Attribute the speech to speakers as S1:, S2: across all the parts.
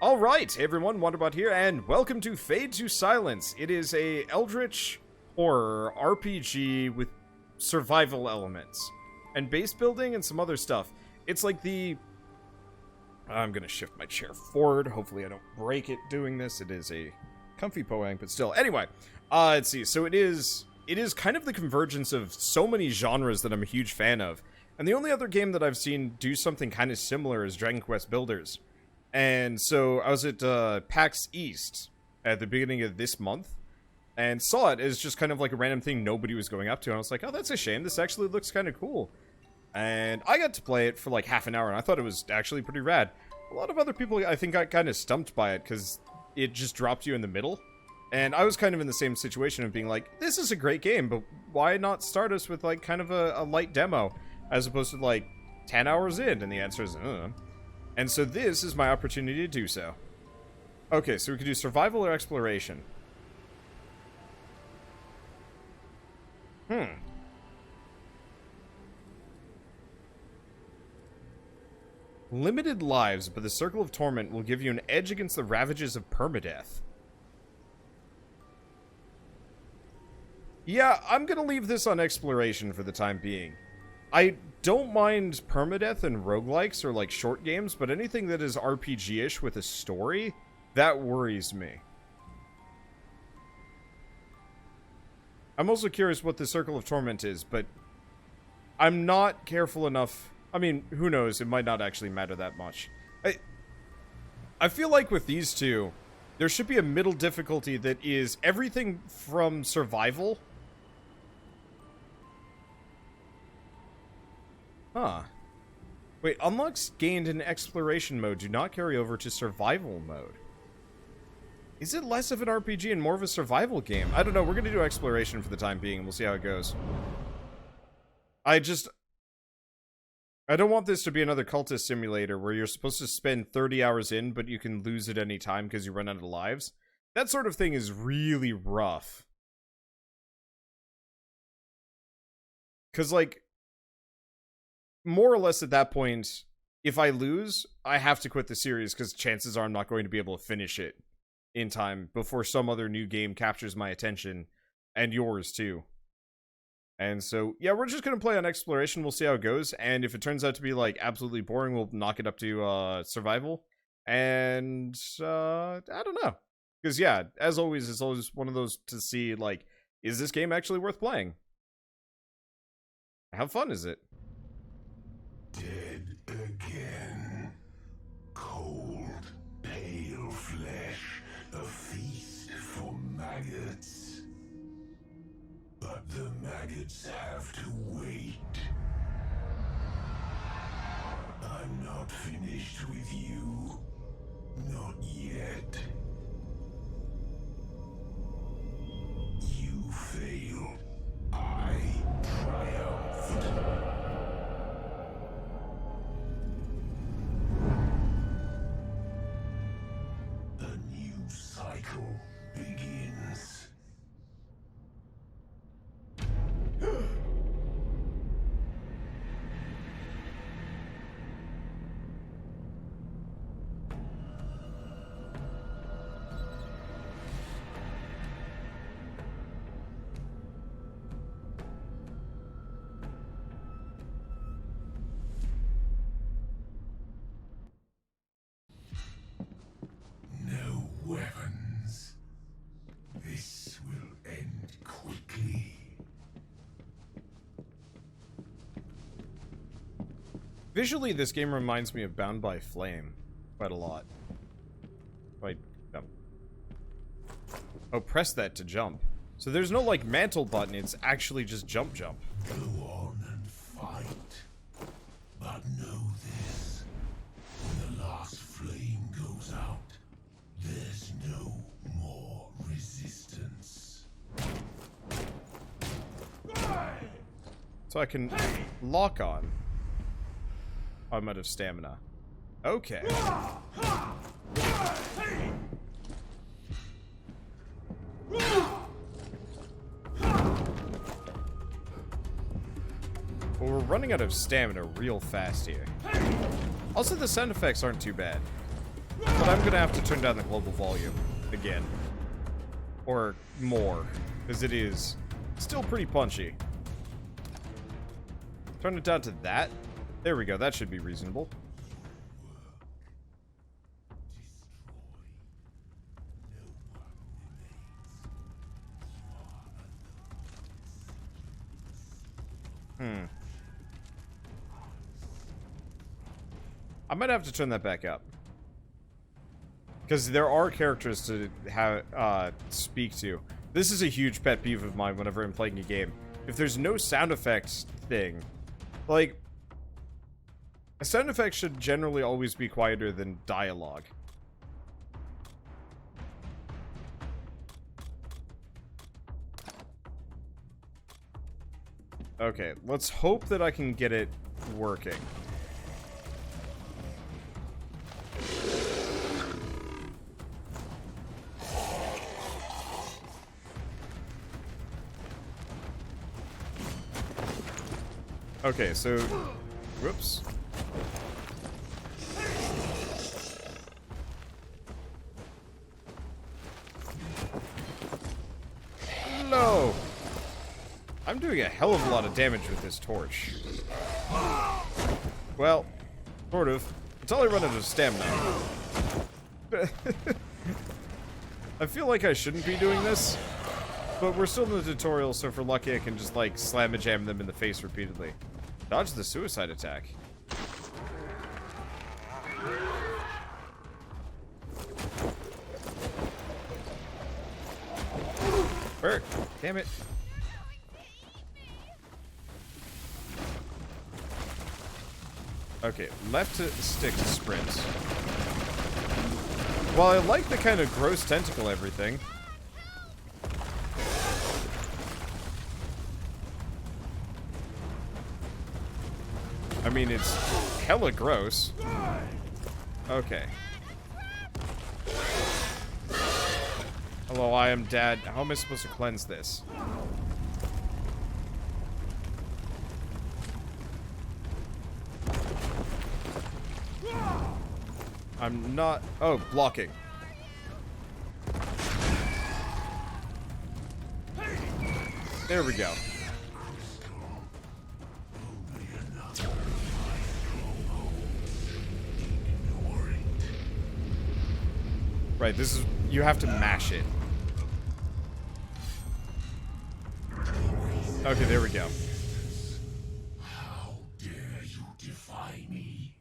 S1: Alright, hey everyone, Wonderbot here, and welcome to Fade to Silence. It is a Eldritch horror RPG with survival elements, and base building and some other stuff. It's like the... I'm gonna shift my chair forward, hopefully I don't break it doing this. It is a comfy poang, but still. Anyway, let's see, so it is kind of the convergence of so many genres that I'm a huge fan of. And the only other game that I've seen do something kind of similar is Dragon Quest Builders. And so I was at PAX East at the beginning of this month and saw it as just kind of like a random thing nobody was going up to. And I was like, oh, that's a shame. This actually looks kind of cool. And I got to play it for like half an hour and I thought it was actually pretty rad. A lot of other people, I think, got kind of stumped by it because it just dropped you in the middle. And I was kind of in the same situation of being like, this is a great game, but why not start us with like kind of a light demo as opposed to like 10 hours in? And the answer is, And so this is my opportunity to do so. Okay, so we could do survival or exploration. Limited lives, but the Circle of Torment will give you an edge against the ravages of permadeath. Yeah, I'm gonna leave this on exploration for the time being. I don't mind permadeath and roguelikes or like short games, but anything that is RPG-ish with a story, that worries me. I'm also curious what the Circle of Torment is, but I'm not careful enough. I mean, who knows? It might not actually matter that much. I feel like with these two, there should be a middle difficulty that is everything from survival. Huh. Wait, unlocks gained in exploration mode do not carry over to survival mode. Is it less of an RPG and more of a survival game? I don't know, we're gonna do exploration for the time being, and we'll see how it goes. I don't want this to be another cultist simulator where you're supposed to spend 30 hours in, but you can lose at any time because you run out of lives. That sort of thing is really rough. Because, like, more or less at that point, if I lose, I have to quit the series because chances are I'm not going to be able to finish it in time before some other new game captures my attention, and yours too. And so, yeah, we're just going to play on exploration, we'll see how it goes, and if it turns out to be, like, absolutely boring, we'll knock it up to, survival, and, I don't know. Because, yeah, as always, it's always one of those to see, like, is this game actually worth playing? How fun is it?
S2: Dead again. Cold, pale flesh, a feast for maggots. But the maggots have to wait. I'm not finished with you. Not yet. You failed. I triumphed. A new cycle begins. No weapons. This will end quickly.
S1: Visually, this game reminds me of Bound by Flame quite a lot. Wait, no. Oh, press that to jump. So there's no, like, mantle button, it's actually just jump.
S2: Go on and fight. But know this. When the last flame goes out, there's no more resistance.
S1: So I can lock on. Oh, I'm out of stamina. Okay. Well, we're running out of stamina real fast here. Also, the sound effects aren't too bad. But I'm gonna have to turn down the global volume again. Or more. Because it is still pretty punchy. Turn it down to that. There we go. That should be reasonable. I might have to turn that back up. Because there are characters to have speak to. This is a huge pet peeve of mine whenever I'm playing a game. If there's no sound effects thing, like, a sound effect should generally always be quieter than dialogue. Okay, let's hope that I can get it working. Okay, so, whoops. No! I'm doing a hell of a lot of damage with this torch. Well, sort of. Until I run out of stamina. I feel like I shouldn't be doing this, but we're still in the tutorial, so if we're lucky I can just, like, slam-a-jam them in the face repeatedly. Dodge the suicide attack. Bert, damn it. Okay, left to stick to sprint. Well, I like the kind of gross tentacle everything. I mean, it's hella gross. Okay. Hello, I am Dad. How am I supposed to cleanse this? I'm not... Oh, blocking. There we go. Right, this is... You have to mash it. Okay, there we go.
S2: How dare you defy me?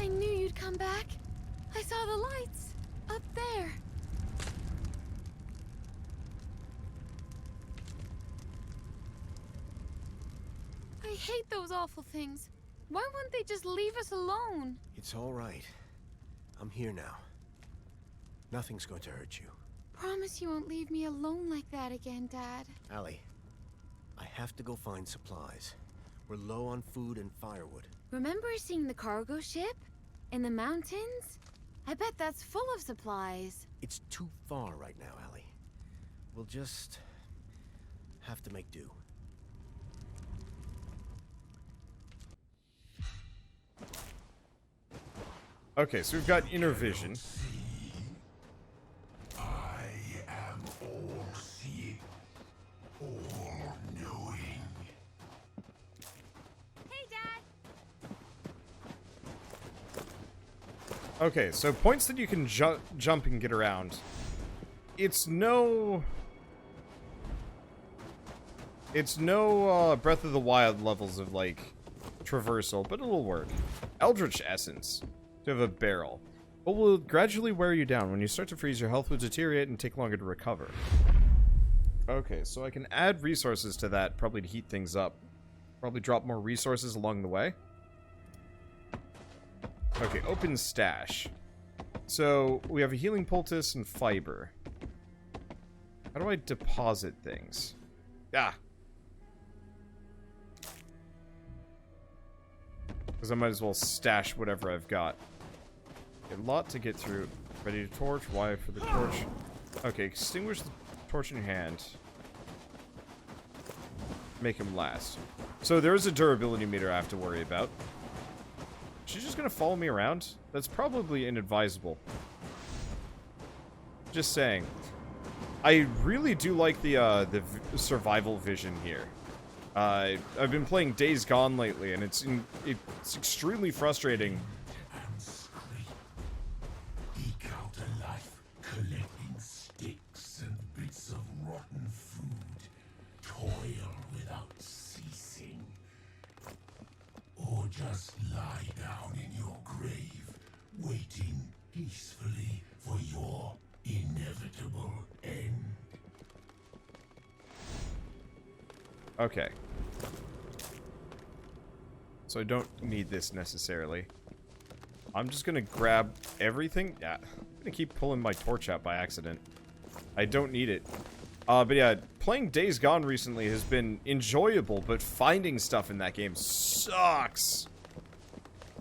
S3: I knew you'd come back. I saw the lights up there. I hate those awful things. Why wouldn't they just leave us alone?
S4: It's all right. I'm here now. Nothing's going to hurt you.
S3: Promise you won't leave me alone like that again, Dad.
S4: Allie, I have to go find supplies. We're low on food and firewood.
S3: Remember seeing the cargo ship? In the mountains? I bet that's full of supplies.
S4: It's too far right now, Allie. We'll just have to make do.
S1: Okay, so we've got inner vision.
S2: I am all-seeing, all-knowing.
S3: Hey, Dad!
S1: Okay, so points that you can jump and get around. It's no Breath of the Wild levels of, like, traversal, but it'll work. Eldritch Essence. To have a barrel. But will gradually wear you down. When you start to freeze, your health will deteriorate and take longer to recover. Okay, so I can add resources to that, probably to heat things up. Probably drop more resources along the way. Okay, open stash. So, we have a healing poultice and fiber. How do I deposit things? Ah! Because I might as well stash whatever I've got. A lot to get through. Ready to torch? Y for the torch. Okay, extinguish the torch in your hand. Make him last. So there is a durability meter I have to worry about. She's just gonna follow me around? That's probably inadvisable. Just saying. I really do like the survival vision here. I've been playing Days Gone lately, and it's extremely frustrating.
S2: And scrape. Eke out a life collecting sticks and bits of rotten food. Toil without ceasing. Or just lie down in your grave, waiting peacefully for your inevitable end.
S1: Okay. So I don't need this necessarily. I'm just gonna grab everything. Yeah, I'm gonna keep pulling my torch out by accident. I don't need it. But yeah, playing Days Gone recently has been enjoyable, but finding stuff in that game sucks.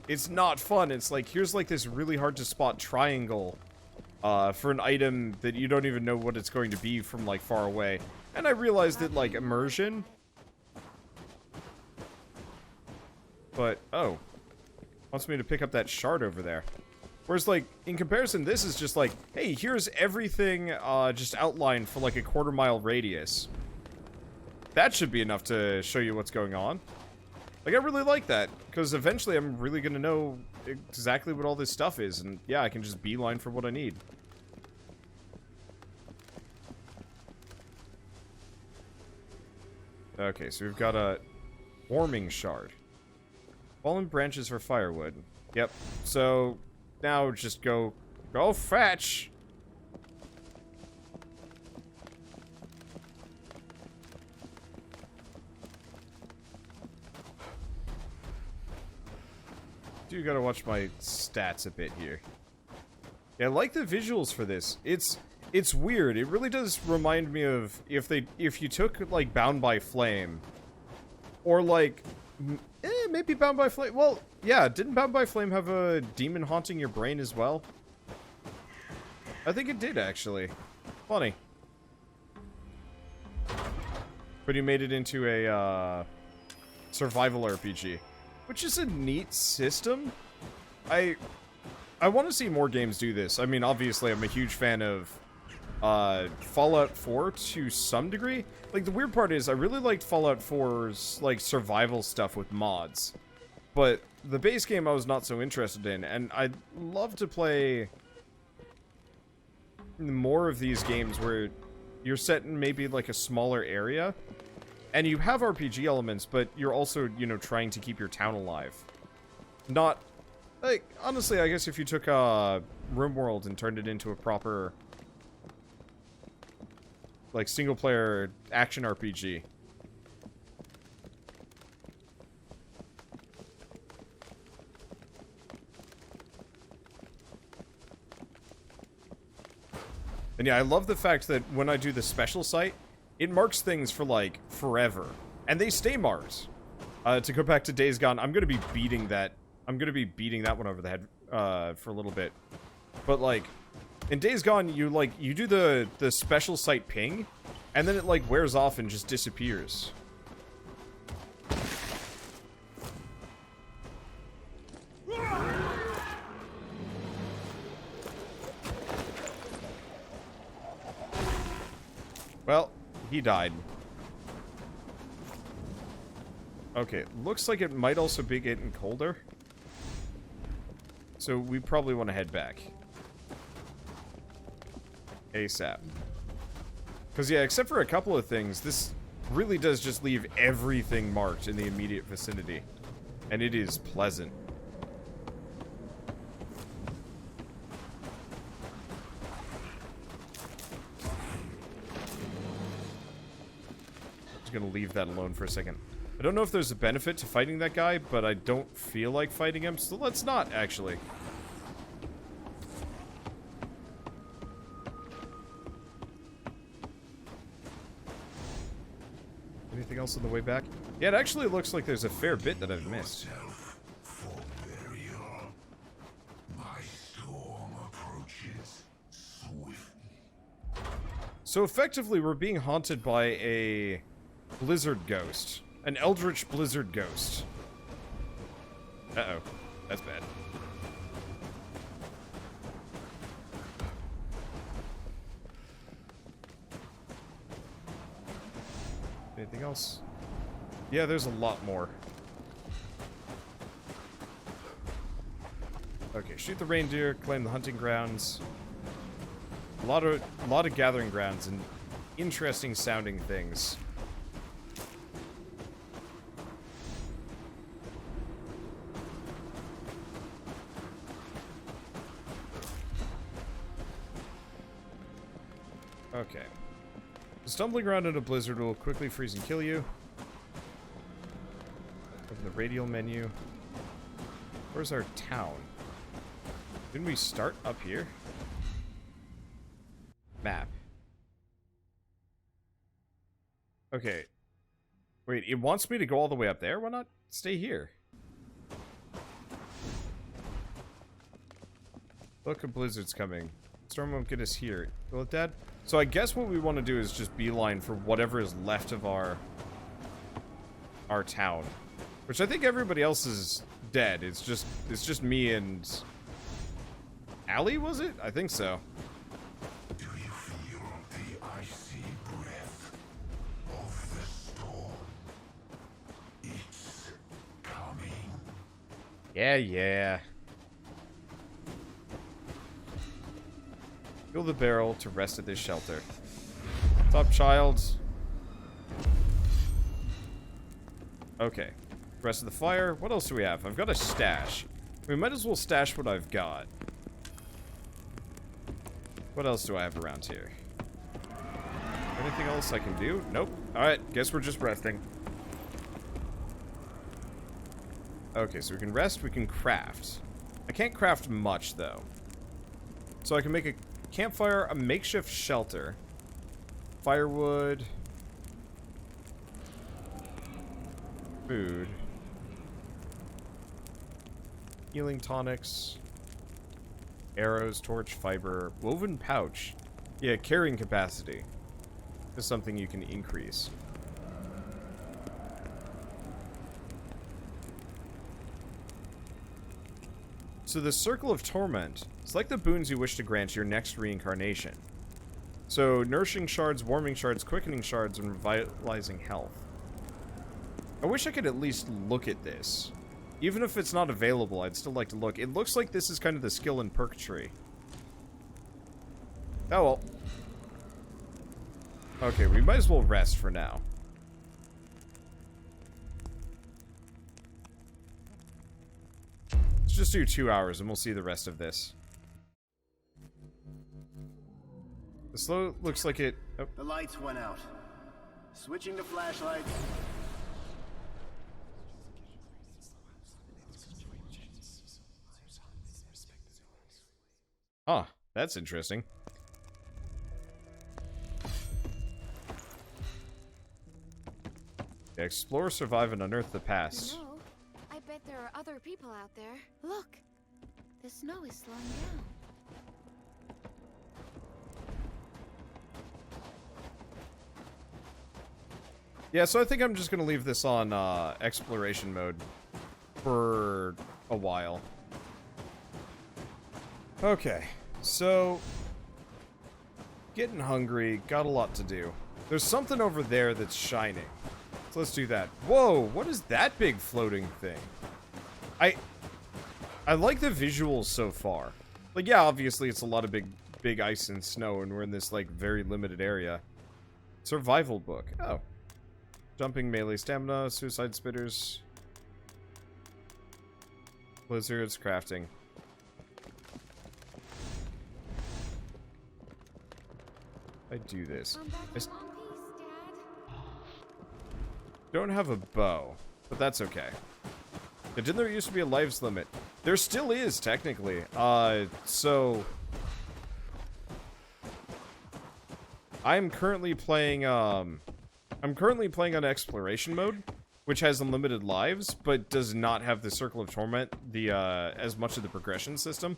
S1: It's not fun. It's like, here's like this really hard to spot triangle for an item that you don't even know what it's going to be from like far away. And I realized that like immersion. But, oh. Wants me to pick up that shard over there. Whereas, like, in comparison, this is just like, hey, here's everything just outlined for, like, a quarter-mile radius. That should be enough to show you what's going on. Like, I really like that, because eventually I'm really gonna know exactly what all this stuff is, and yeah, I can just beeline for what I need. Okay, so we've got a warming shard. Fallen branches for firewood. Yep, so now just go fetch. Do gotta watch my stats a bit here. Yeah, I like the visuals for this. It's weird. It really does remind me of if you took like Bound by Flame, or like maybe Bound by Flame. Well, yeah, didn't Bound by Flame have a demon haunting your brain as well? I think it did, actually. Funny. But he made it into a survival RPG, which is a neat system. I want to see more games do this. I mean, obviously, I'm a huge fan of Fallout 4 to some degree. Like, the weird part is I really liked Fallout 4's like survival stuff with mods, but the base game I was not so interested in, and I'd love to play more of these games where you're set in maybe like a smaller area and you have RPG elements, but you're also, you know, trying to keep your town alive. Not like, honestly, I guess if you took RimWorld and turned it into a proper like single-player action RPG. And yeah, I love the fact that when I do the special site, it marks things for like forever, and they stay marked. To go back to Days Gone, I'm gonna be beating that. I'm gonna be beating that one over the head for a little bit, but like. In Days Gone, you do the special site ping, and then it, like, wears off and just disappears. Well, he died. Okay, looks like it might also be getting colder. So we probably want to head back. ASAP. Because, yeah, except for a couple of things, this really does just leave everything marked in the immediate vicinity. And it is pleasant. Just gonna leave that alone for a second. I don't know if there's a benefit to fighting that guy, but I don't feel like fighting him, so let's not, actually. Anything else on the way back? Yeah, it actually looks like there's a fair bit that I've missed.
S2: For burial. My storm approaches swiftly.
S1: So effectively, we're being haunted by a blizzard ghost. An Eldritch Blizzard Ghost. Uh-oh. That's bad. Anything else? Yeah, there's a lot more. Okay, shoot the reindeer, claim the hunting grounds. A lot of gathering grounds and interesting sounding things. Okay. Stumbling around in a blizzard will quickly freeze and kill you. Open the radial menu. Where's our town? Didn't we start up here? Map. Okay. Wait, it wants me to go all the way up there? Why not stay here? Look, a blizzard's coming. Storm won't get us here. Will it, Dad? So I guess what we want to do is just beeline for whatever is left of our town. Which I think everybody else is dead. It's just me and Allie, was it? I think so.
S2: Do you feel the icy breath of the storm? It's coming.
S1: Yeah. Fill the barrel to rest at this shelter. What's up, child? Okay. Rest of the fire. What else do we have? I've got a stash. We might as well stash what I've got. What else do I have around here? Anything else I can do? Nope. Alright, guess we're just resting. Okay, so we can rest, we can craft. I can't craft much, though. So I can make a campfire, a makeshift shelter, firewood, food, healing tonics, arrows, torch, fiber, woven pouch. Yeah, carrying capacity is something you can increase. So the Circle of Torment, it's like the boons you wish to grant your next reincarnation. So, nourishing shards, warming shards, quickening shards, and revitalizing health. I wish I could at least look at this. Even if it's not available, I'd still like to look. It looks like this is kind of the skill in perk tree. Oh well. Okay, we might as well rest for now. Let's just do 2 hours and we'll see the rest of this. This looks like it... Oh.
S4: The lights went out. Switching to flashlights.
S1: Huh, that's interesting. Explore, survive, and unearth the past.
S3: No, I bet there are other people out there. Look, the snow is slowing down.
S1: Yeah, so I think I'm just gonna leave this on exploration mode for a while. Okay, so getting hungry, got a lot to do. There's something over there that's shining. So let's do that. Whoa, what is that big floating thing? I like the visuals so far. Like, yeah, obviously it's a lot of big ice and snow, and we're in this, like, very limited area. Survival book. Oh. Jumping, melee, stamina, suicide spitters. Blizzards, crafting. I do this.
S3: I'm back in one piece, Dad.
S1: Don't have a bow, but that's okay. Didn't there used to be a lives limit? There still is, technically. So I'm currently playing on exploration mode, which has unlimited lives, but does not have the Circle of Torment, as much of the progression system.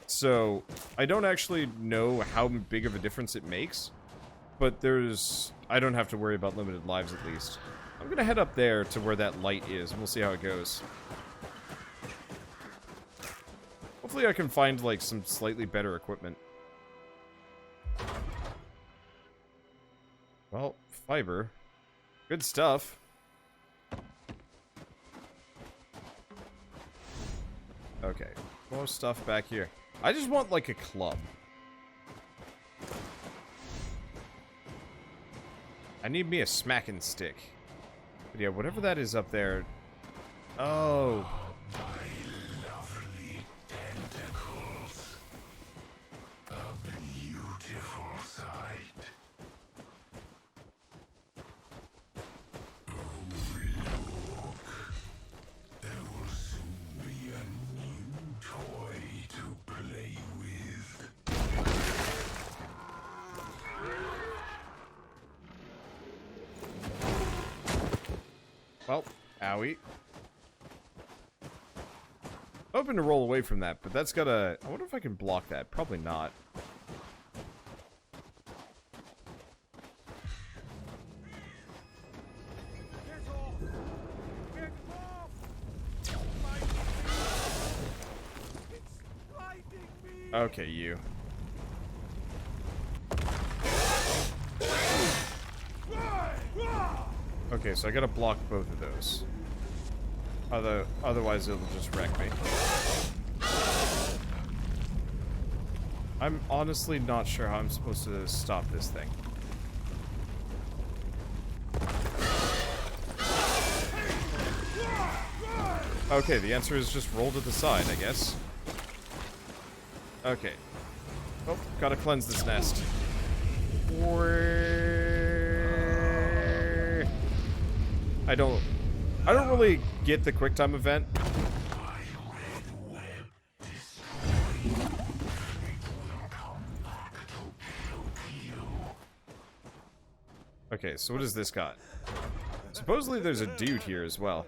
S1: So I don't actually know how big of a difference it makes, but I don't have to worry about limited lives at least. I'm gonna head up there to where that light is, and we'll see how it goes. Hopefully I can find, like, some slightly better equipment. Well, fiber. Good stuff. Okay, more stuff back here. I just want, like, a club. I need me a smacking stick. But yeah, whatever that is up there... Oh.
S2: My lovely tentacles. A beautiful sight. Oh, look. There will soon be a new toy to play with.
S1: Well, owie. Hoping to roll away from that, but that's gotta... I wonder if I can block that. Probably not. Okay, you. Okay, so I gotta block both of those. Otherwise it'll just wreck me. I'm honestly not sure how I'm supposed to stop this thing. Okay, the answer is just roll to the side, I guess. Okay. Oh, gotta cleanse this nest. I don't really get the QuickTime event. Okay, so what does this got? Supposedly there's a dude here as well.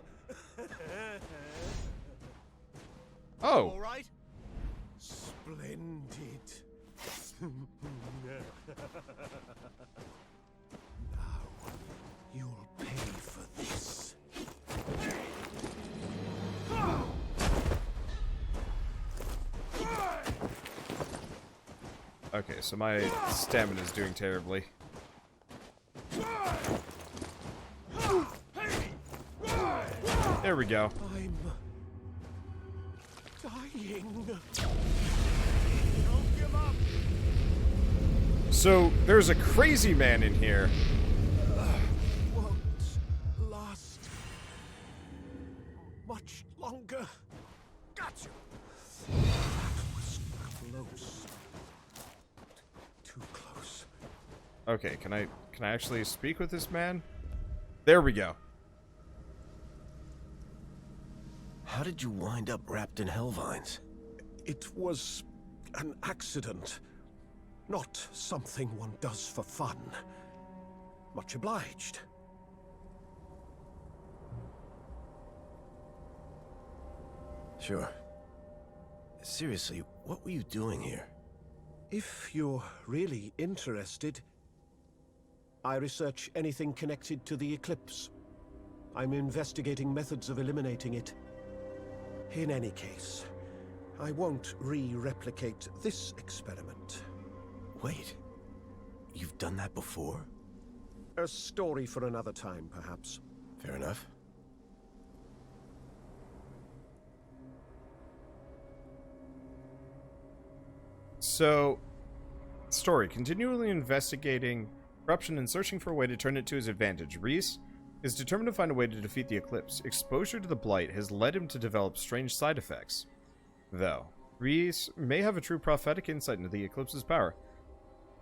S1: Oh!
S4: All right? Splendid. Now, you'll pay for this.
S1: Okay, so my stamina's doing terribly. There we go.
S4: I'm dying.
S1: So, there's a crazy man in here.
S4: Won't last much longer. Gotcha. That was close. Too close.
S1: Okay, can I actually speak with this man? There we go.
S4: How did you wind up wrapped in hellvines? It was an accident. Not something one does for fun. Much obliged. Sure. Seriously, what were you doing here? If you're really interested, I research anything connected to the eclipse. I'm investigating methods of eliminating it. In any case, I won't re-replicate this experiment. Wait, you've done that before? A story for another time, perhaps. Fair enough.
S1: So, story. Continually investigating corruption and searching for a way to turn it to his advantage. Reese is determined to find a way to defeat the Eclipse. Exposure to the Blight has led him to develop strange side effects. Though, Reese may have a true prophetic insight into the Eclipse's power,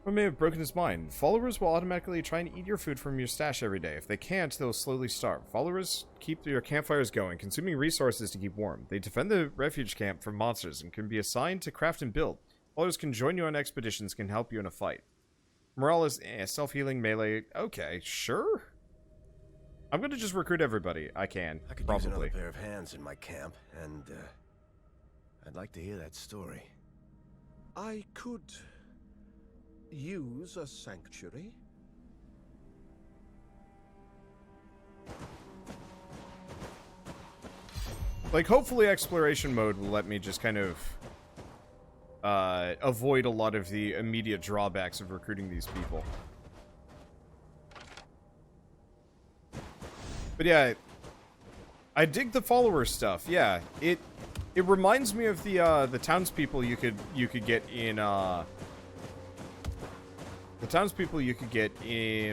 S1: or may have broken his mind. Followers will automatically try and eat your food from your stash every day. If they can't, they'll slowly starve. Followers keep your campfires going, consuming resources to keep warm. They defend the refuge camp from monsters and can be assigned to craft and build. Followers can join you on expeditions, can help you in a fight. Morale is self-healing, melee. Okay, sure. I'm gonna just recruit everybody I can.
S4: I could use another pair of hands in my camp, and I'd like to hear that story. I could use a sanctuary.
S1: Like, hopefully exploration mode will let me just kind of avoid a lot of the immediate drawbacks of recruiting these people. But yeah, I dig the follower stuff. Yeah, it reminds me of the townspeople you could get in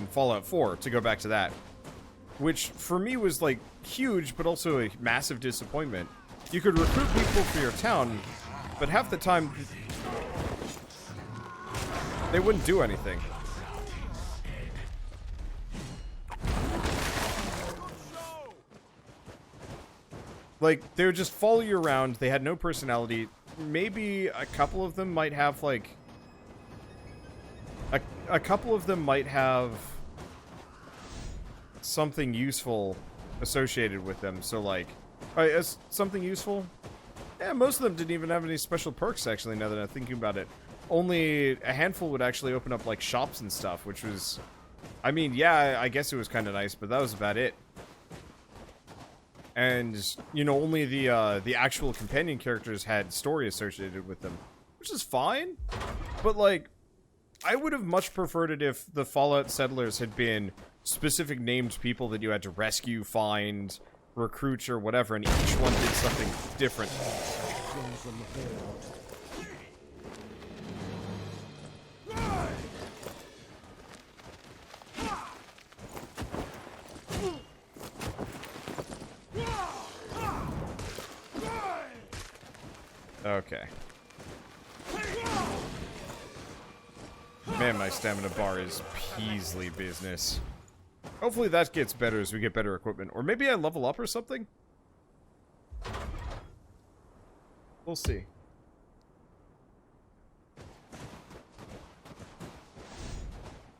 S1: Fallout 4, to go back to that, which for me was like huge, but also a massive disappointment. You could recruit people for your town, but half the time they wouldn't do anything. Like, they would just follow you around. They had no personality. Maybe a couple of them might have, like... A couple of them might have something useful associated with them. So, like... something useful? Yeah, most of them didn't even have any special perks, actually, now that I'm thinking about it. Only a handful would actually open up, like, shops and stuff, which was... I mean, yeah, I guess it was kind of nice, but that was about it. And, you know, only the actual companion characters had story associated with them. Which is fine. But, like, I would have much preferred it if the Fallout settlers had been specific named people that you had to rescue, find, recruit, or whatever, and each one did something different. Okay. Man, my stamina bar is Peasly business. Hopefully that gets better as we get better equipment. Or maybe I level up or something? We'll see.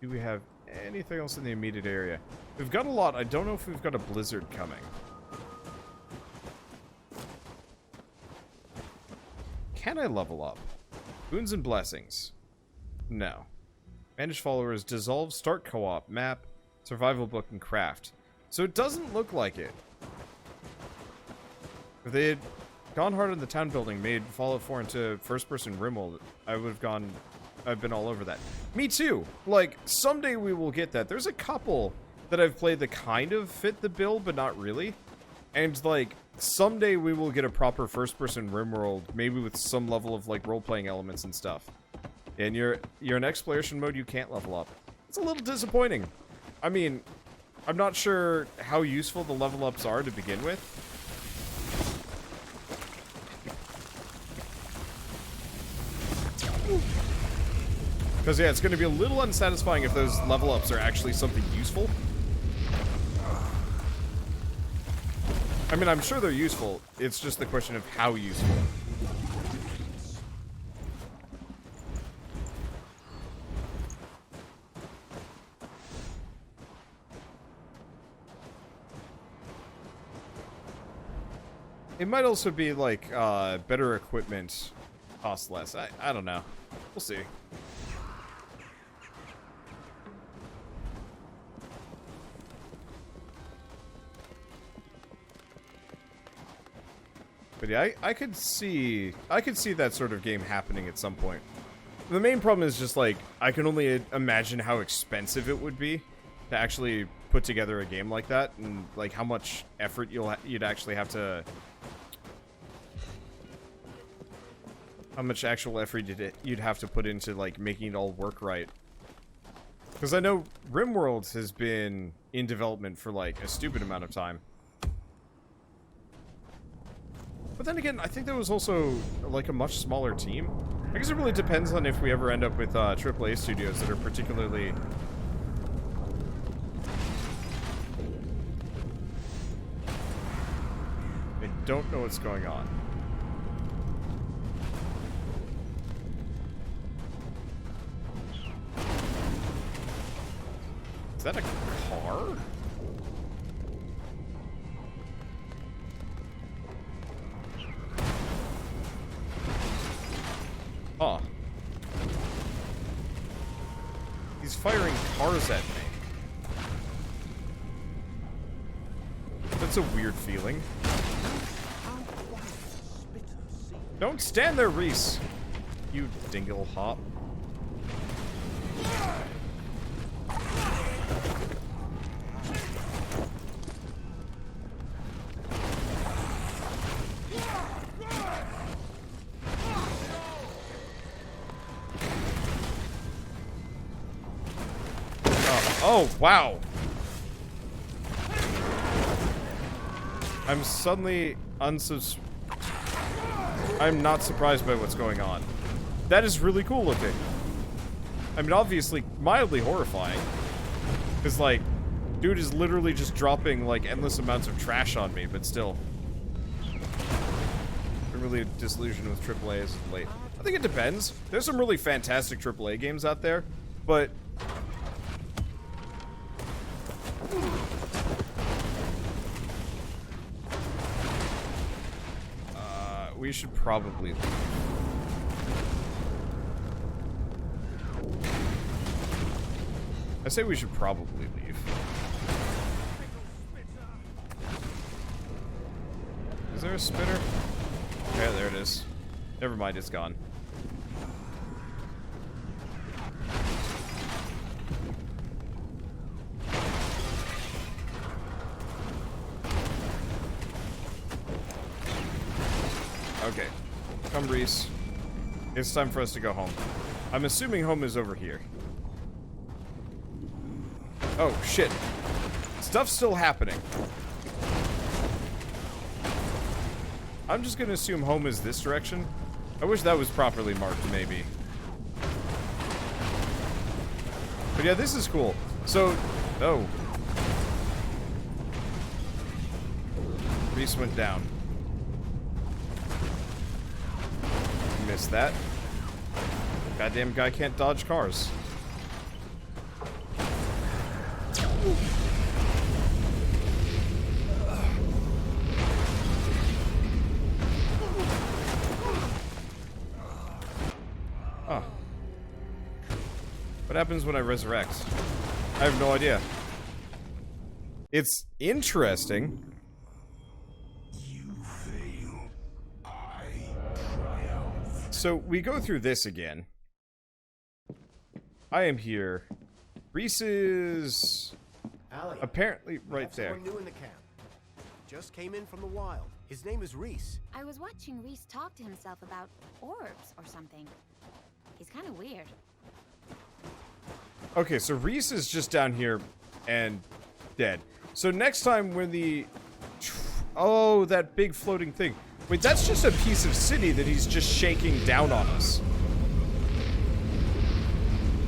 S1: Do we have anything else in the immediate area? We've got a lot. I don't know if we've got a blizzard coming. Can I level up? Boons and blessings. No. Manage followers, dissolve, start co-op, map, survival book, and craft. So it doesn't look like it. If they had gone hard on the town building, made Fallout 4 into first-person RimWorld, I've been all over that. Me too! Like, someday we will get that. There's a couple that I've played that kind of fit the bill, but not really. And, like, someday we will get a proper first-person RimWorld, maybe with some level of, like, role-playing elements and stuff. And you're in exploration mode, you can't level up. It's a little disappointing. I mean, I'm not sure how useful the level ups are to begin with. Because, yeah, it's going to be a little unsatisfying if those level ups are actually something useful. I mean, I'm sure they're useful. It's just the question of how useful. It might also be, like, better equipment costs less. I don't know. We'll see. But yeah, I could see that sort of game happening at some point. The main problem is just, like, I can only imagine how expensive it would be to actually put together a game like that, and, like, how much effort you'd actually have to... How much actual effort you'd have to put into, like, making it all work right. Because I know RimWorld has been in development for, like, a stupid amount of time. But then again, I think there was also, like, a much smaller team. I guess it really depends on if we ever end up with AAA studios that are particularly... I don't know what's going on. Is that a car? Huh. He's firing cars at me. That's a weird feeling. Don't stand there, Reese. You dingle hop. Oh, wow. I'm suddenly I'm not surprised by what's going on. That is really cool looking. I mean, obviously, mildly horrifying. Because, like, dude is literally just dropping, like, endless amounts of trash on me, but still. I'm really disillusioned with AAA as of late. I think it depends. There's some really fantastic AAA games out there, but... we should probably leave. I say we should probably leave. Is there a spinner? Yeah, there it is. Never mind, it's gone. Okay. Come, Reese. It's time for us to go home. I'm assuming home is over here. Oh, shit. Stuff's still happening. I'm just gonna assume home is this direction. I wish that was properly marked, maybe. But yeah, this is cool. So, oh. Reese went down. Missed that. Goddamn guy can't dodge cars. Oh. What happens when I resurrect? I have no idea. It's interesting. So, we go through this again. I am here. Reese is apparently right there.
S4: Someone new in the camp. Just came in from the wild. His name is Reese.
S3: I was watching Reese talk to himself about orbs or something. He's kind of weird.
S1: Okay, so Reese is just down here and dead. So next time when the... Oh, that big floating thing. Wait, that's just a piece of city that he's just shaking down on us.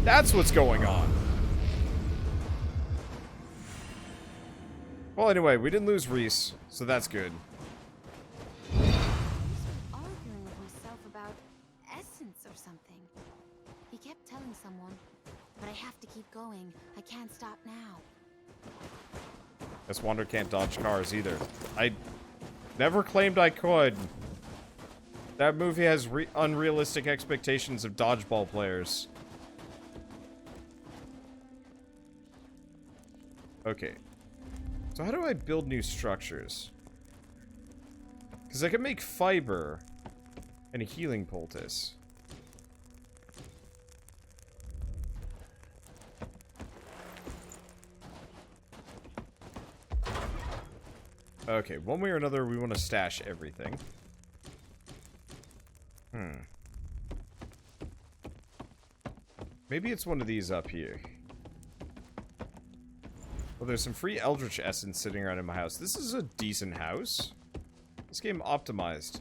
S1: That's what's going on. Well, anyway, we didn't lose Reese, so that's good.
S3: He's been arguing with himself about essence or something. He kept telling someone, but I have to keep going. I can't stop now.
S1: This Wander can't dodge cars either. I never claimed I could. That movie has unrealistic expectations of dodgeball players. Okay. So how do I build new structures? Because I can make fiber and a healing poultice. Okay, one way or another, we want to stash everything. Maybe it's one of these up here. Well, there's some free Eldritch essence sitting around in my house. This is a decent house. This game optimized.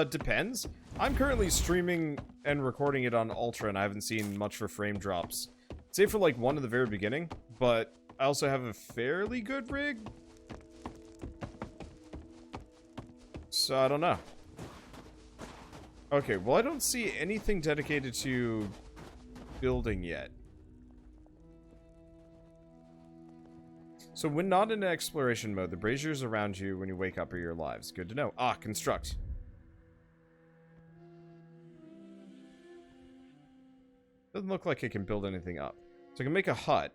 S1: Depends. I'm currently streaming and recording it on Ultra, and I haven't seen much for frame drops. Save for, like, one at the very beginning, but I also have a fairly good rig. So, I don't know. Okay, well, I don't see anything dedicated to building yet. So, when not in exploration mode, the braziers around you when you wake up are your lives. Good to know. Ah, construct. Doesn't look like I can build anything up. So I can make a hut.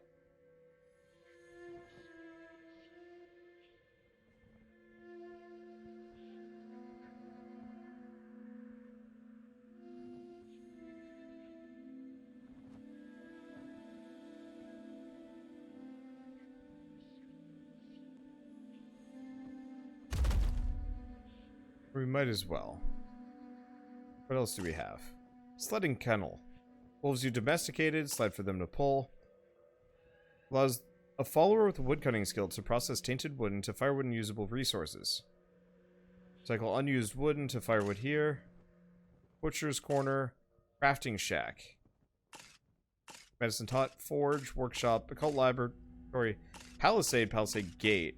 S1: We might as well. What else do we have? Sledding kennel. Wolves you domesticated, sled for them to pull. Allows a follower with a woodcutting skill to process tainted wood into firewood and usable resources. Cycle unused wood into firewood here. Butcher's corner. Crafting shack. Medicine tot, forge, workshop, occult laboratory, palisade gate.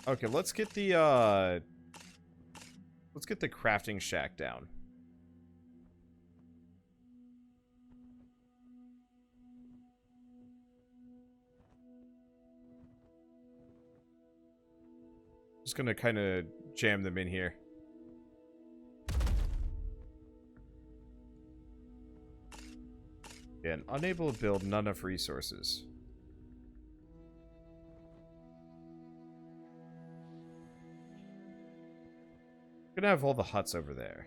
S1: Okay, let's get the crafting shack down. Just gonna kind of jam them in here. And unable to build, not enough resources. Gonna have all the huts over there.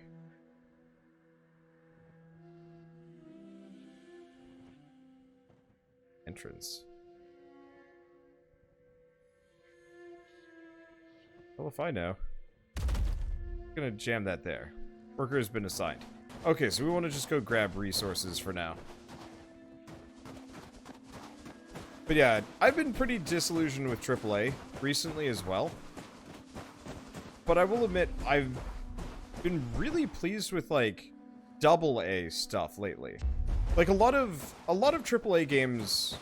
S1: Entrance. Well, if I know. I'm gonna jam that there. Worker has been assigned. Okay, so we want to just go grab resources for now. But yeah, I've been pretty disillusioned with AAA recently as well. But I will admit, I've been really pleased with, like, AA stuff lately. Like, a lot of AAA games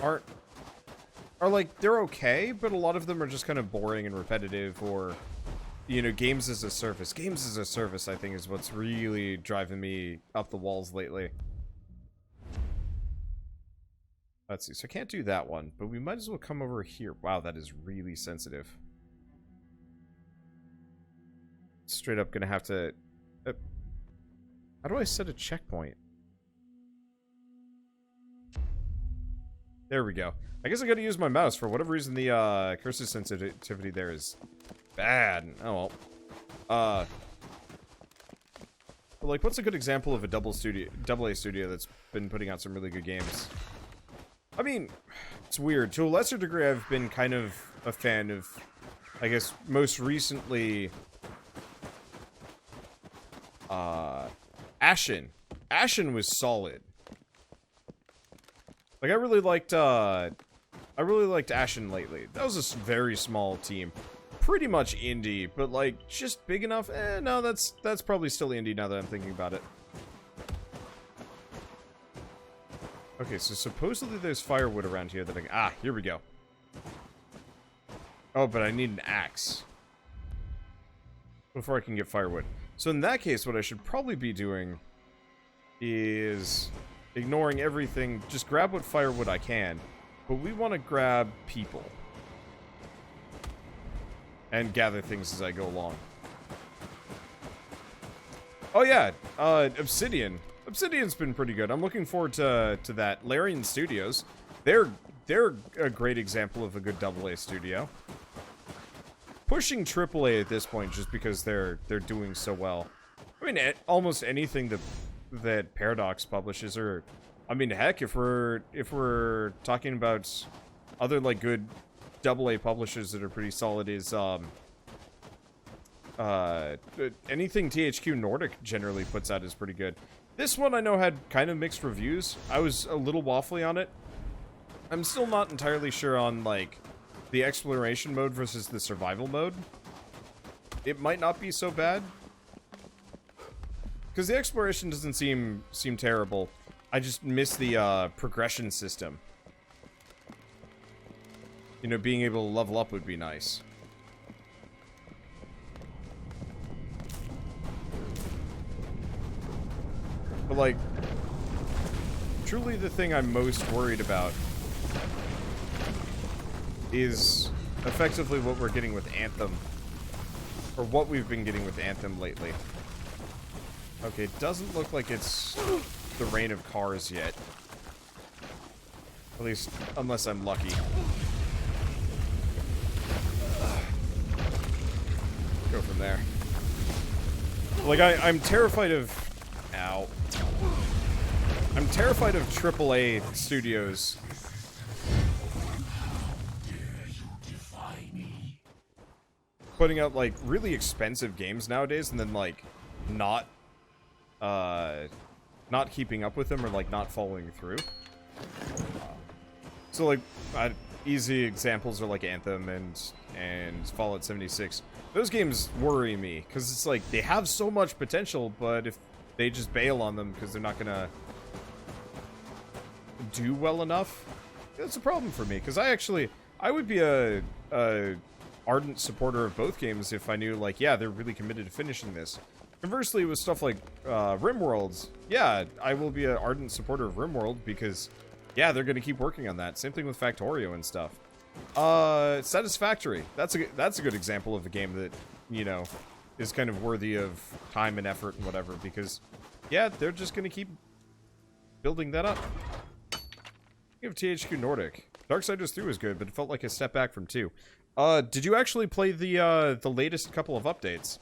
S1: are like, they're okay, but a lot of them are just kind of boring and repetitive, or, you know, games as a service. Games as a service, I think, is what's really driving me up the walls lately. Let's see, so I can't do that one, but we might as well come over here. Wow, that is really sensitive. Straight up gonna have to... how do I set a checkpoint? There we go. I guess I gotta use my mouse. For whatever reason, the cursor sensitivity there is bad. Oh well. But like, what's a good example of a AA studio that's been putting out some really good games? I mean, it's weird. To a lesser degree, I've been kind of a fan of, I guess, most recently, Ashen. Ashen was solid. Like, I really liked Ashen lately. That was a very small team. Pretty much indie, but, like, just big enough. No, that's probably still indie now that I'm thinking about it. Okay, so supposedly there's firewood around here that I can... Ah, here we go. Oh, but I need an axe before I can get firewood. So in that case, what I should probably be doing is ignoring everything. Just grab what firewood I can. But we want to grab people. And gather things as I go along. Oh yeah, Obsidian. Obsidian's been pretty good. I'm looking forward to that. Larian Studios. They're a great example of a good AA studio. Pushing AAA at this point just because they're doing so well. I mean, almost anything that Paradox publishes, or I mean, heck, if we're talking about other like good AA publishers that are pretty solid, is anything THQ Nordic generally puts out is pretty good. This one I know had kind of mixed reviews. I was a little waffly on it. I'm still not entirely sure on, like, the exploration mode versus the survival mode. It might not be so bad. Because the exploration doesn't seem terrible. I just miss the progression system. You know, being able to level up would be nice. But, like, truly the thing I'm most worried about is effectively what we're getting with Anthem. Or what we've been getting with Anthem lately. Okay, it doesn't look like it's the reign of cars yet. At least, unless I'm lucky. Go from there. Like, I'm terrified of... Ow. I'm terrified of AAA studios. putting out like really expensive games nowadays and then like not keeping up with them or like not following through. So like easy examples are like Anthem and Fallout 76. Those games worry me because it's like they have so much potential, but if they just bail on them because they're not gonna do well enough, that's a problem for me. Because I would be a ardent supporter of both games if I knew like, yeah, they're really committed to finishing this. Conversely, with stuff like RimWorld, yeah, I will be an ardent supporter of RimWorld because, yeah, they're going to keep working on that. Same thing with Factorio and stuff. Satisfactory. That's a good example of a game that, you know, is kind of worthy of time and effort and whatever because, yeah, they're just going to keep building that up. You have THQ Nordic. Darksiders 3 was good, but it felt like a step back from 2. Did you actually play the latest couple of updates?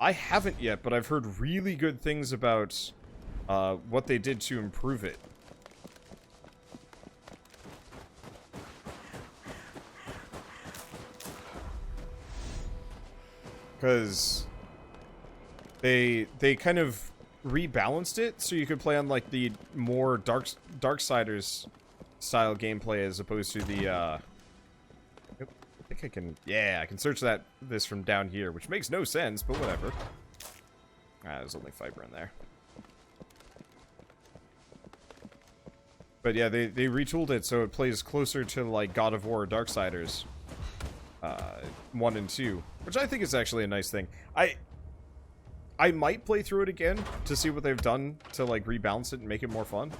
S1: I haven't yet, but I've heard really good things about what they did to improve it. Because they kind of rebalanced it so you could play on like the more Darksiders style gameplay as opposed to the I think I can, yeah, I can search this from down here, which makes no sense, but whatever. There's only fiber in there. But yeah, they retooled it so it plays closer to like God of War Darksiders 1 and 2, which I think is actually a nice thing. I might play through it again to see what they've done to like rebalance it and make it more fun.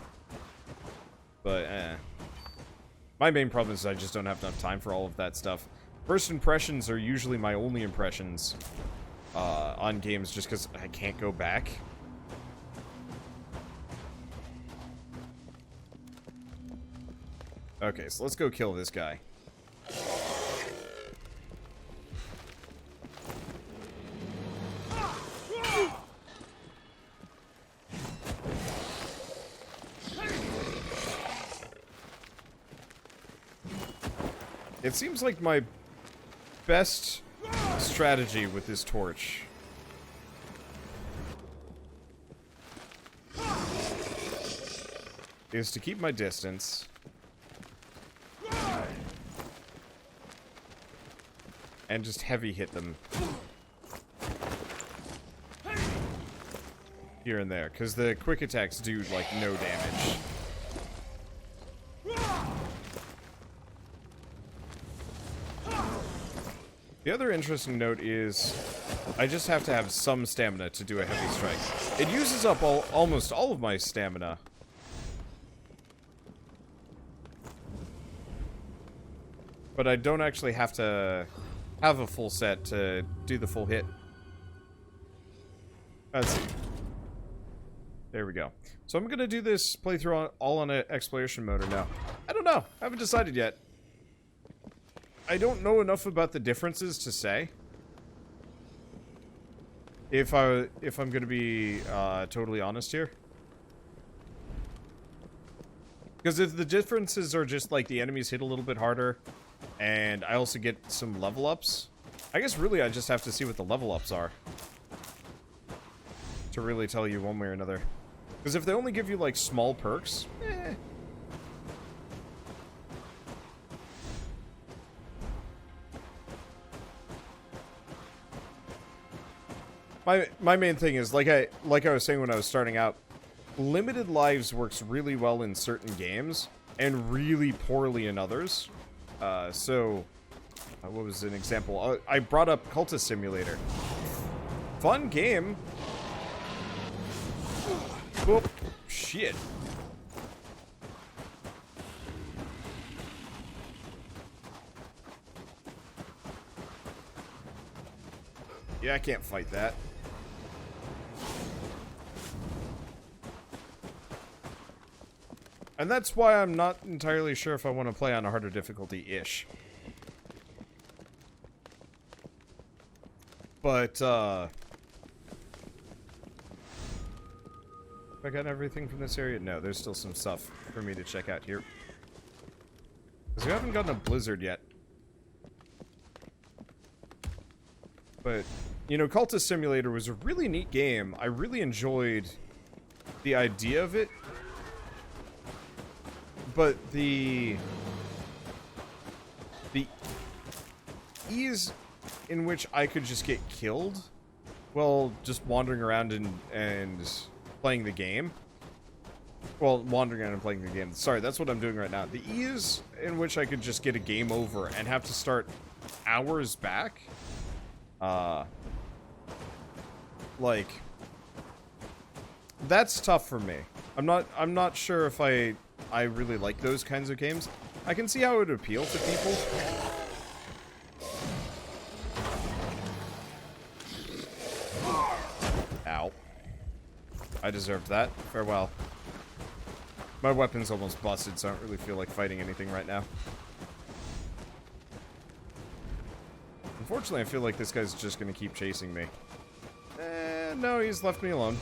S1: But my main problem is I just don't have enough time for all of that stuff. First impressions are usually my only impressions on games just because I can't go back. Okay, so let's go kill this guy. It seems like my best strategy with this torch is to keep my distance and just heavy hit them here and there, because the quick attacks do like no damage. The other interesting note is I just have to have some stamina to do a heavy strike. It uses up almost all of my stamina. But I don't actually have to have a full set to do the full hit. Let's see. There we go. So I'm going to do this playthrough all on an exploration mode now. I don't know. I haven't decided yet. I don't know enough about the differences to say. If I'm gonna be totally honest here. Because if the differences are just like the enemies hit a little bit harder, and I also get some level ups, I guess really I just have to see what the level ups are to really tell you one way or another. Because if they only give you like small perks, My main thing is, like I was saying when I was starting out, limited lives works really well in certain games, and really poorly in others. What was an example? I brought up Cultist Simulator. Fun game. Oh, shit. Yeah, I can't fight that. And that's why I'm not entirely sure if I want to play on a harder difficulty-ish. But, have I got everything from this area? No, there's still some stuff for me to check out here. Because we haven't gotten a blizzard yet. But, you know, Cultist Simulator was a really neat game. I really enjoyed the idea of it. But the ease in which I could just get killed while just wandering around and playing the game. Well, wandering around and playing the game. Sorry, that's what I'm doing right now. The ease in which I could just get a game over and have to start hours back. Like, that's tough for me. I'm not sure if I really like those kinds of games. I can see how it would appeal to people. Ow. I deserved that. Farewell. My weapon's almost busted, so I don't really feel like fighting anything right now. Unfortunately, I feel like this guy's just gonna keep chasing me. No, he's left me alone.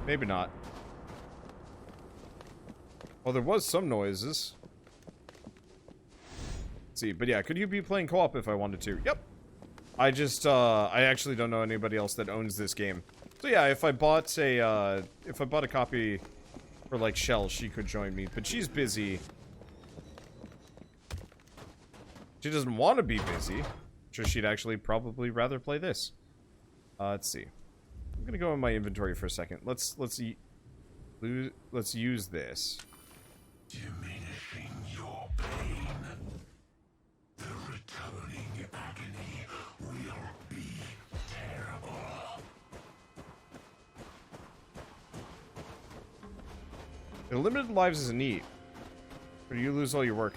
S1: Maybe not. Well, there was some noises. Let's see, but yeah, could you be playing co-op if I wanted to? Yep. I just, I actually don't know anybody else that owns this game. So yeah, if I bought a copy for, like, Shell, she could join me, but she's busy. She doesn't want to be busy. I'm sure she'd actually probably rather play this. Let's see. I'm gonna go in my inventory for a second. Let's use this.
S2: Diminishing your pain. The returning agony will be terrible.
S1: The limited lives is neat, but you lose all your work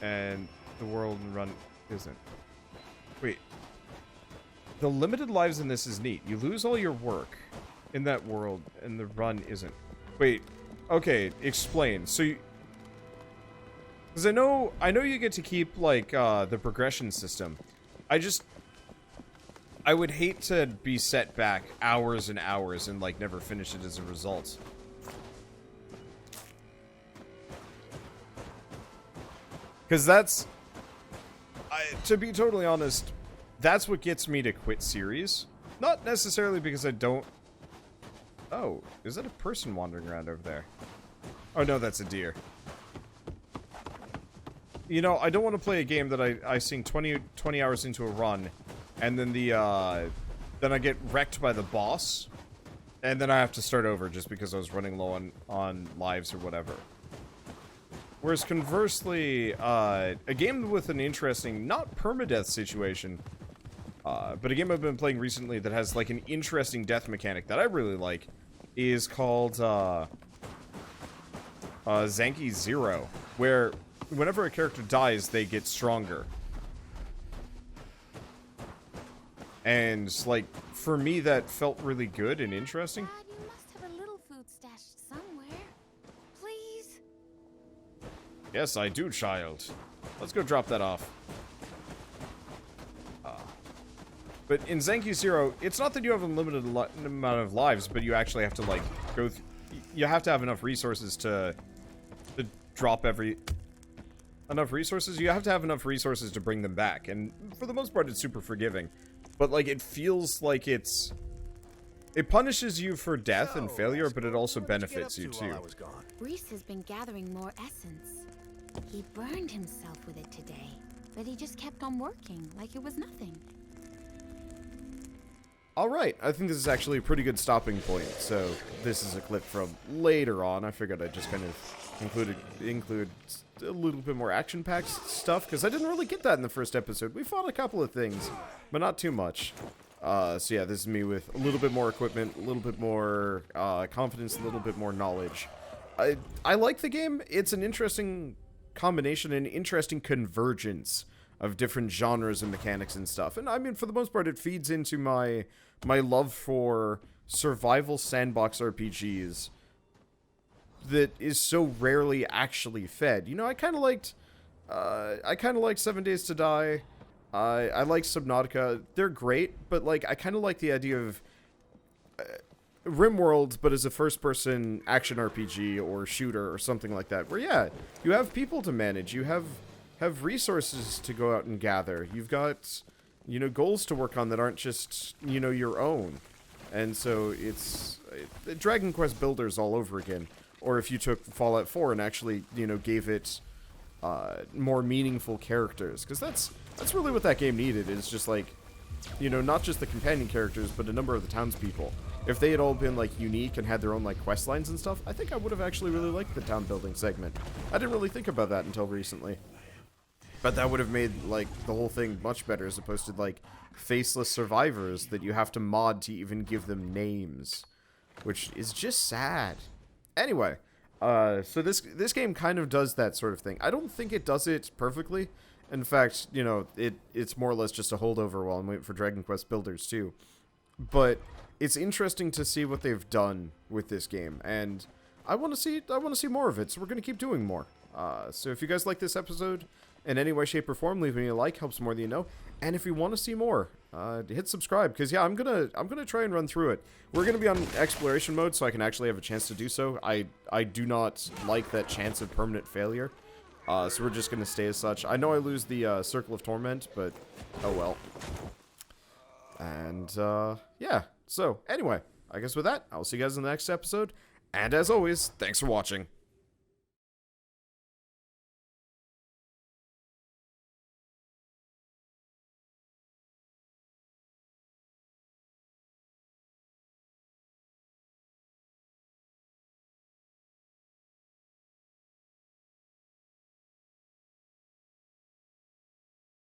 S1: and the world run isn't. Wait. The limited lives in this is neat. You lose all your work in that world and the run isn't. Wait. Okay, explain. So you... Because I know you get to keep, like, the progression system. I would hate to be set back hours and hours and, like, never finish it as a result. Because that's... to be totally honest, that's what gets me to quit series. Not necessarily because I don't... Oh, is that a person wandering around over there? Oh, no, that's a deer. You know, I don't want to play a game that I sink 20 hours into a run, and then then I get wrecked by the boss, and then I have to start over just because I was running low on lives or whatever. Whereas conversely, a game with an interesting, not permadeath situation, but a game I've been playing recently that has, like, an interesting death mechanic that I really like is called Zanki Zero, where whenever a character dies, they get stronger. And, like, for me, that felt really good and interesting.
S3: Dad, you must have a little food stashed somewhere. Please?
S1: Yes, I do, child. Let's go drop that off. But in Zanki Zero, it's not that you have a limited amount of lives, but you actually have to, like, go... You have to have enough resources to drop enough resources? You have to have enough resources to bring them back. And for the most part, it's super forgiving. But, like, it feels like it's... It punishes you for death and failure, but it also benefits you, too.
S3: Reese has been gathering more essence. He burned himself with it today, but he just kept on working like it was nothing.
S1: Alright, I think this is actually a pretty good stopping point. So, this is a clip from later on. I figured I'd just kind of include a little bit more action-packed stuff, because I didn't really get that in the first episode. We fought a couple of things, but not too much. So yeah, this is me with a little bit more equipment, a little bit more confidence, a little bit more knowledge. I like the game. It's an interesting combination, an interesting convergence of different genres and mechanics and stuff. And I mean, for the most part, it feeds into my love for survival sandbox RPGs that is so rarely actually fed. You know, I kind of liked 7 Days to Die. I like Subnautica. They're great, but, like, I kind of like the idea of RimWorld, but as a first-person action RPG or shooter or something like that, where, yeah, you have people to manage, you have resources to go out and gather, you've got goals to work on that aren't just, your own. And so it's Dragon Quest Builders all over again. Or if you took Fallout 4 and actually, gave it more meaningful characters. Because that's really what that game needed, is just like, not just the companion characters, but a number of the townspeople. If they had all been, like, unique and had their own, like, quest lines and stuff, I think I would have actually really liked the town building segment. I didn't really think about that until recently. But that would have made, like, the whole thing much better, as opposed to, like, faceless survivors that you have to mod to even give them names. Which is just sad. Anyway, so this game kind of does that sort of thing. I don't think it does it perfectly. In fact, it's more or less just a holdover while I'm waiting for Dragon Quest Builders 2. But it's interesting to see what they've done with this game, and I want to see more of it, so we're going to keep doing more. So if you guys like this episode in any way, shape, or form, leave me a like, helps more than you know. And if you want to see more, hit subscribe, because yeah, I'm gonna try and run through it. We're gonna be on exploration mode, so I can actually have a chance to do so. I do not like that chance of permanent failure, so we're just gonna stay as such. I know I lose the Circle of Torment, but oh well. And yeah. So anyway, I guess with that, I'll see you guys in the next episode. And as always, thanks for watching.